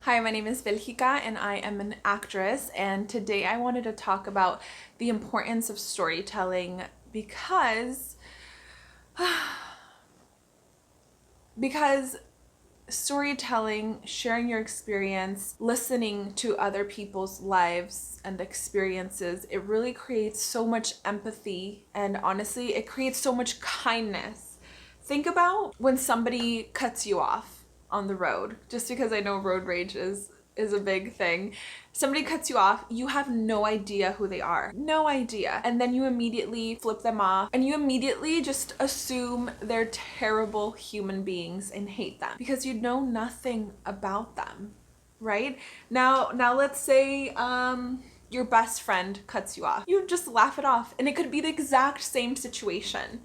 Hi, my name is Belgica and I am an actress, and today I wanted to talk about the importance of storytelling because storytelling, sharing your experience, listening to other people's lives and experiences, it really creates so much empathy, and honestly, it creates so much kindness. Think about when somebody cuts you off on the road, just because I know road rage is a big thing. Somebody cuts you off, you have no idea who they are. No idea. And then you immediately flip them off and you immediately just assume they're terrible human beings and hate them because you know nothing about them, right? Now let's say your best friend cuts you off. You just laugh it off, and it could be the exact same situation.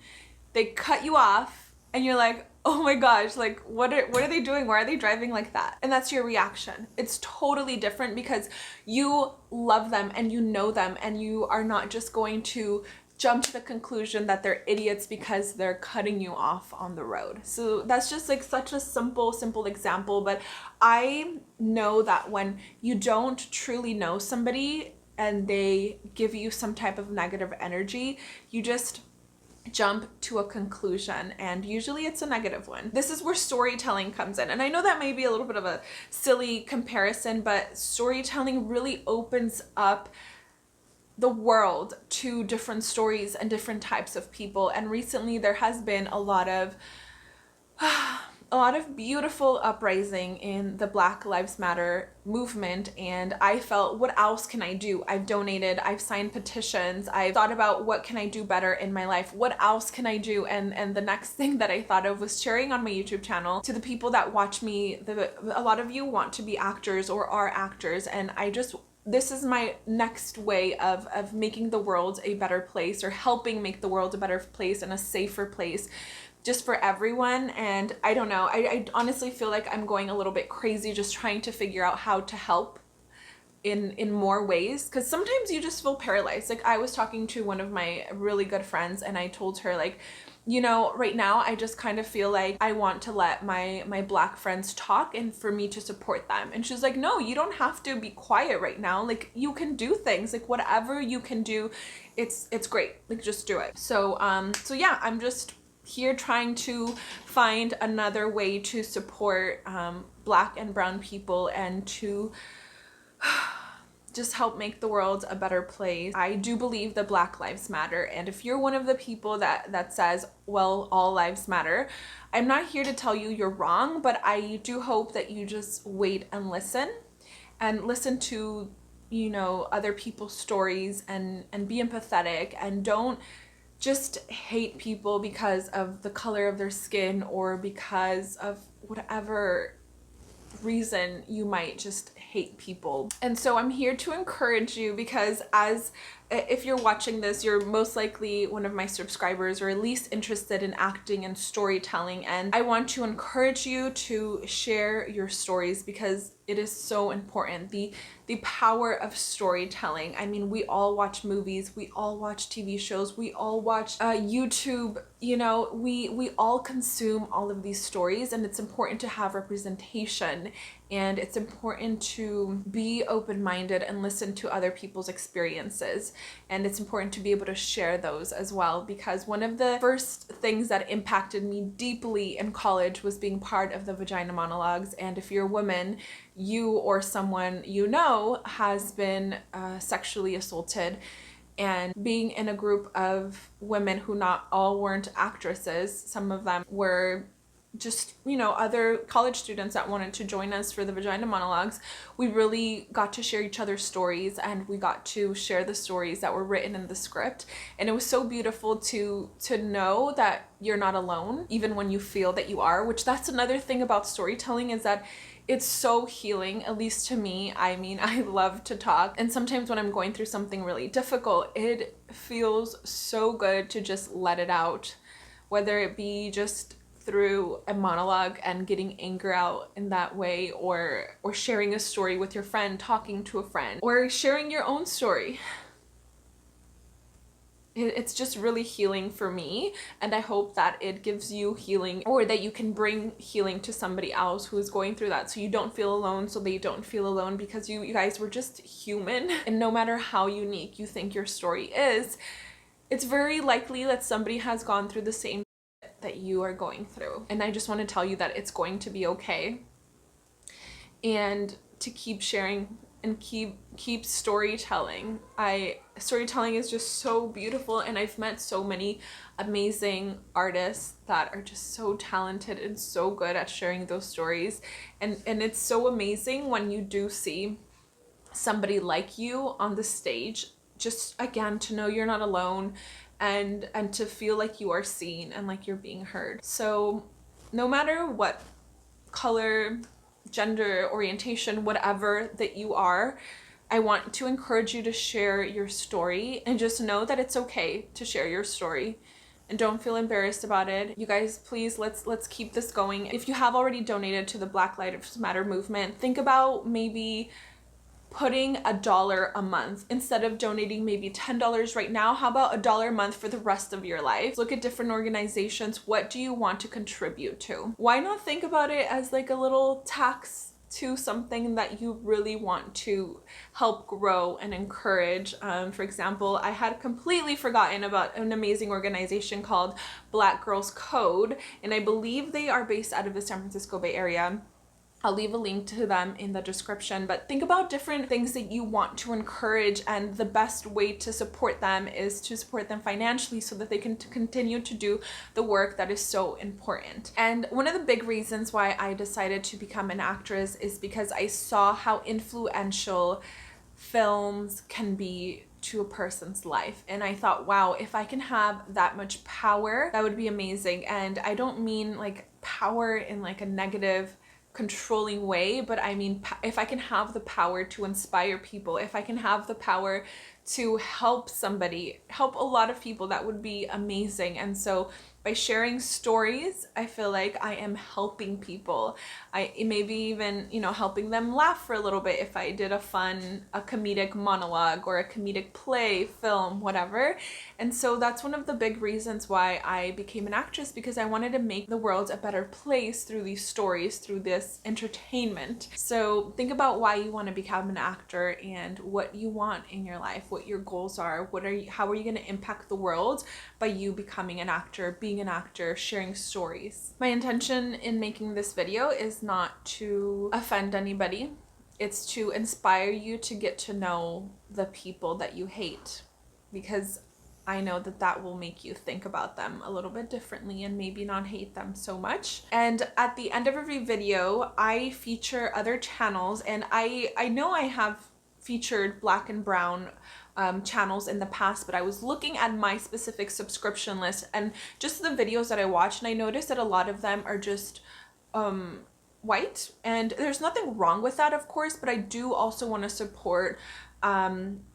They cut you off and you're like, oh my gosh, like what are they doing? Why are they driving like that? And that's your reaction. It's totally different because you love them and you know them, and you are not just going to jump to the conclusion that they're idiots because they're cutting you off on the road. So that's just like such a simple example, but I know that when you don't truly know somebody and they give you some type of negative energy, you just jump to a conclusion, and usually it's a negative one. This is where storytelling comes in. And I know that may be a little bit of a silly comparison, but storytelling really opens up the world to different stories and different types of people. And recently there has been a lot of beautiful uprising in the Black Lives Matter movement, and I felt, what else can I do? I've donated, I've signed petitions, I've thought about what can I do better in my life, what else can I do? And the next thing that I thought of was sharing on my YouTube channel to the people that watch me. A lot of you want to be actors or are actors, and this is my next way of making the world a better place, or helping make the world a better place and a safer place just for everyone. And I don't know, I honestly feel like I'm going a little bit crazy just trying to figure out how to help in more ways, because sometimes you just feel paralyzed. Like, I was talking to one of my really good friends and I told her, like, you know, right now I just kind of feel like I want to let my Black friends talk and for me to support them. And she's like, no, you don't have to be quiet right now. Like, you can do things, like whatever you can do, it's great, like just do it. So yeah, I'm just here trying to find another way to support Black and brown people and to just help make the world a better place. I do believe that Black Lives Matter, and if you're one of the people that says, well, all lives matter, I'm not here to tell you you're wrong, but I do hope that you just wait and listen to, you know, other people's stories, and be empathetic, and don't just hate people because of the color of their skin or because of whatever reason you might just hate people. And so I'm here to encourage you, because if you're watching this, you're most likely one of my subscribers, or at least interested in acting and storytelling, and I want to encourage you to share your stories because it is so important. The power of storytelling. I mean, we all watch movies, we all watch TV shows, we all watch YouTube, you know, we all consume all of these stories, and it's important to have representation, and it's important to be open-minded and listen to other people's experiences, and it's important to be able to share those as well, because one of the first things that impacted me deeply in college was being part of the Vagina Monologues. And if you're a woman, you or someone you know has been sexually assaulted, and being in a group of women who not all weren't actresses, some of them were just, you know, other college students that wanted to join us for the Vagina Monologues, we really got to share each other's stories, and we got to share the stories that were written in the script. And it was so beautiful to know that you're not alone, even when you feel that you are, which that's another thing about storytelling, is that it's so healing, at least to me. I mean, I love to talk, and sometimes when I'm going through something really difficult, it feels so good to just let it out, whether it be just through a monologue and getting anger out in that way, or sharing a story with your friend, talking to a friend, or sharing your own story. it's just really healing for me, and I hope that it gives you healing, or that you can bring healing to somebody else who is going through that, so you don't feel alone, so they don't feel alone, because you guys were just human. And no matter how unique you think your story is, it's very likely that somebody has gone through the same that you are going through. And I just want to tell you that it's going to be okay, and to keep sharing and keep storytelling. Storytelling is just so beautiful, and I've met so many amazing artists that are just so talented and so good at sharing those stories, and it's so amazing when you do see somebody like you on the stage, just again to know you're not alone, and to feel like you are seen and like you're being heard. So no matter what color, gender, orientation, whatever that you are, I want to encourage you to share your story, and just know that it's okay to share your story, and don't feel embarrassed about it. You guys, please, let's keep this going. If you have already donated to the Black Lives Matter movement, think about maybe putting $1 a month instead of donating maybe $10 right now. How about $1 a month for the rest of your life? Look at different organizations. What do you want to contribute to? Why not think about it as like a little tax to something that you really want to help grow and encourage? For example, I had completely forgotten about an amazing organization called Black Girls Code, and I believe they are based out of the San Francisco Bay Area. I'll leave a link to them in the description, but think about different things that you want to encourage, and the best way to support them is to support them financially so that they can continue to do the work that is so important. And one of the big reasons why I decided to become an actress is because I saw how influential films can be to a person's life, and I thought, wow, if I can have that much power, that would be amazing. And I don't mean like power in like a negative, controlling way, but I mean if I can have the power to inspire people, if I can have the power to help somebody, help a lot of people, that would be amazing. And so by sharing stories, I feel like I am helping people. Maybe even, you know, helping them laugh for a little bit if I did a comedic monologue or a comedic play, film, whatever. And so that's one of the big reasons why I became an actress, because I wanted to make the world a better place through these stories, through this entertainment. So think about why you want to become an actor, and what you want in your life, what your goals are, how are you going to impact the world by you becoming an actor, being an actor, sharing stories. My intention in making this video is not to offend anybody. It's to inspire you to get to know the people that you hate, because I know that that will make you think about them a little bit differently and maybe not hate them so much. And at the end of every video, I feature other channels, and I know I have featured Black and Brown channels in the past, but I was looking at my specific subscription list and just the videos that I watch, and I noticed that a lot of them are just white, and there's nothing wrong with that, of course, but I do also want to support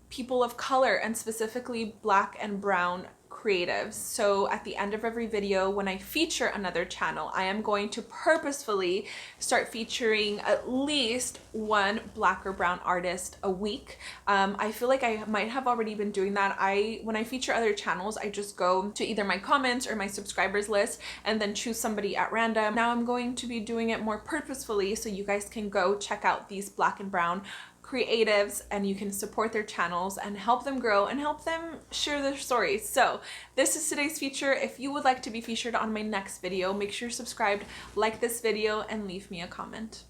people of color, and specifically Black and Brown creatives. So at the end of every video, when I feature another channel, I am going to purposefully start featuring at least one Black or Brown artist a week. I feel like I might have already been doing that. When I feature other channels, I just go to either my comments or my subscribers list and then choose somebody at random. Now I'm going to be doing it more purposefully, so you guys can go check out these Black and Brown creatives, and you can support their channels and help them grow and help them share their stories. So this is today's feature. If you would like to be featured on my next video, make sure you're subscribed, like this video, and leave me a comment.